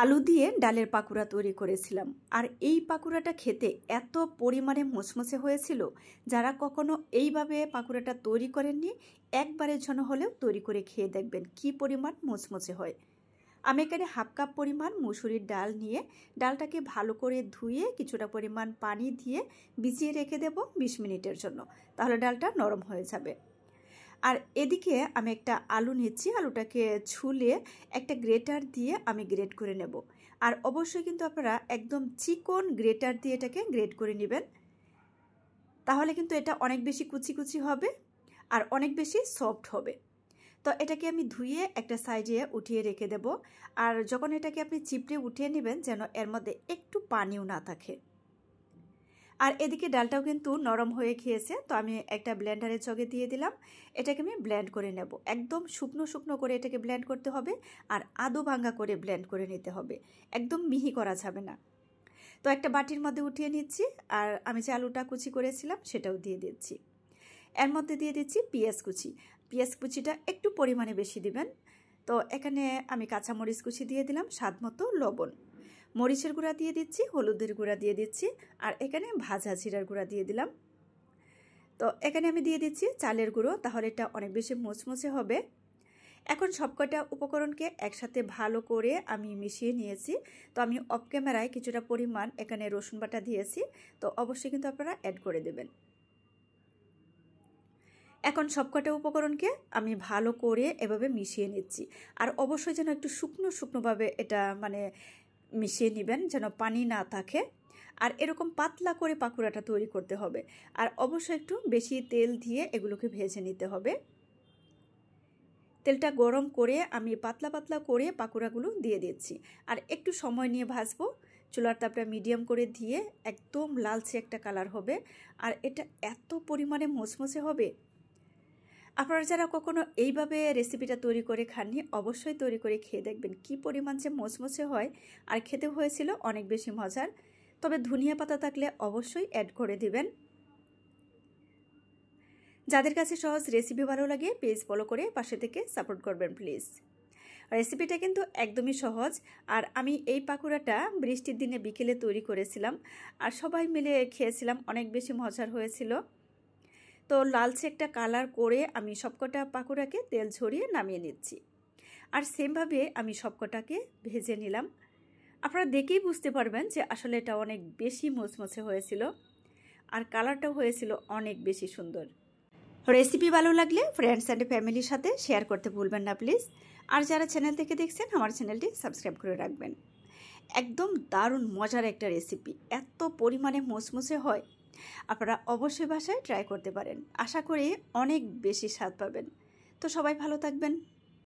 আলু দিয়ে ডালের পাকুড়া তৈরি করেছিলাম। আর এই পাকুড়াটা খেতে এত পরিমাণে মুচমুচে হয়েছিল, যারা কখনো এইভাবে পাকুড়াটা তৈরি করেননি একবারের জন্য হলেও তৈরি করে খেয়ে দেখবেন কি পরিমাণ মুচমুচে হয়। আমি এখানে হাফ কাপ পরিমাণ মুসুরির ডাল নিয়ে ডালটাকে ভালো করে ধুয়ে কিছুটা পরিমাণ পানি দিয়ে ভিজিয়ে রেখে দেব 20 মিনিটের জন্য, তাহলে ডালটা নরম হয়ে যাবে। আর এদিকে আমি একটা আলু নিচ্ছি, আলুটাকে ছুলে একটা গ্রেটার দিয়ে আমি গ্রেট করে নেব। আর অবশ্যই কিন্তু আপনারা একদম চিকন গ্রেটার দিয়ে এটাকে গ্রেট করে নেবেন, তাহলে কিন্তু এটা অনেক বেশি কুচি কুচি হবে আর অনেক বেশি সফট হবে। তো এটাকে আমি ধুয়ে একটা সাইডে উঠিয়ে রেখে দেব। আর যখন এটাকে আপনি চিপড়ে উঠিয়ে নেবেন যেন এর মধ্যে একটু পানিও না থাকে। আর এদিকে ডালটাও কিন্তু নরম হয়ে গিয়েছে, তো আমি একটা ব্লেন্ডারের জগে দিয়ে দিলাম। এটাকে আমি ব্লেন্ড করে নেব, একদম শুকনো শুকনো করে এটাকে ব্লেন্ড করতে হবে আর আধো ভাঙা করে ব্লেন্ড করে নিতে হবে, একদম মিহি করা যাবে না। তো একটা বাটির মধ্যে উঠিয়ে নিচ্ছি আর আমি যে আলুটা কুচি করেছিলাম সেটাও দিয়ে দিচ্ছি। এর মধ্যে দিয়ে দিচ্ছি পেঁয়াজ কুচি। পেঁয়াজ কুচিটা একটু পরিমাণে বেশি দিবেন। তো এখানে আমি কাঁচামরিচ কুচি দিয়ে দিলাম, স্বাদ মতো লবণ, মরিচের গুঁড়া দিয়ে দিচ্ছি, হলুদের গুঁড়া দিয়ে দিচ্ছি, আর এখানে ভাজা জিরার গুঁড়া দিয়ে দিলাম। তো এখানে আমি দিয়ে দিচ্ছি চালের গুঁড়ো, তাহলে এটা অনেক বেশি মুচমুচে হবে। এখন সবকটা উপকরণকে একসাথে ভালো করে আমি মিশিয়ে নিয়েছি। তো আমি অফ ক্যামেরায় কিছুটা পরিমাণ এখানে রসুন বাটা দিয়েছি, তো অবশ্যই কিন্তু আপনারা অ্যাড করে দেবেন। এখন সবকটা উপকরণকে আমি ভালো করে এভাবে মিশিয়ে নিচ্ছি। আর অবশ্যই যেন একটু শুকনো শুকনোভাবে এটা মিশিয়ে নেবেন, যেন পানি না থাকে। আর এরকম পাতলা করে পাকুড়াটা তৈরি করতে হবে। আর অবশ্যই একটু বেশি তেল দিয়ে এগুলোকে ভেজে নিতে হবে। তেলটা গরম করে আমি পাতলা পাতলা করে পাকুড়াগুলো দিয়ে দিচ্ছি আর একটু সময় নিয়ে ভাজবো। চুলার তাপটা মিডিয়াম করে দিয়ে একদম লালচে একটা কালার হবে আর এটা এত পরিমাণে মুচমুচে হবে। আপনারা যারা কখনো এইভাবে রেসিপিটা তৈরি করে খাননি অবশ্যই তৈরি করে খেয়ে দেখবেন কি পরিমাণ যে মুচমুচে হয়। আর খেতে হয়েছিল অনেক বেশি মজার। তবে ধনিয়া পাতা থাকলে অবশ্যই অ্যাড করে দিবেন। যাদের কাছে সহজ রেসিপি ভালো লাগে পেজ ফলো করে পাশে থেকে সাপোর্ট করবেন প্লিজ। রেসিপিটা কিন্তু একদমই সহজ। আর আমি এই পাকুড়াটা বৃষ্টির দিনে বিকেলে তৈরি করেছিলাম আর সবাই মিলে খেয়েছিলাম, অনেক বেশি মজার হয়েছিল। তো লালচে একটা কালার করে আমি সবকটা পাকুড়াকে তেল ঝরিয়ে নামিয়ে নিচ্ছি। আর সেমভাবে আমি সবকটাকে ভেজে নিলাম। আপনারা দেখেই বুঝতে পারবেন যে আসলে এটা অনেক বেশি মুচমুচে হয়েছিল আর কালারটাও হয়েছিল অনেক বেশি সুন্দর। রেসিপি ভালো লাগলে ফ্রেন্ডস অ্যান্ড ফ্যামিলির সাথে শেয়ার করতে ভুলবেন না প্লিজ। আর যারা চ্যানেল থেকে দেখছেন আমার চ্যানেলটি সাবস্ক্রাইব করে রাখবেন। একদম দারুণ মজার একটা রেসিপি, এত পরিমাণে মুচমুচে হয়। আপনারা অবশ্যই বাসায় ট্রাই করতে পারেন, আশা করি অনেক বেশি স্বাদ পাবেন। তো সবাই ভালো থাকবেন।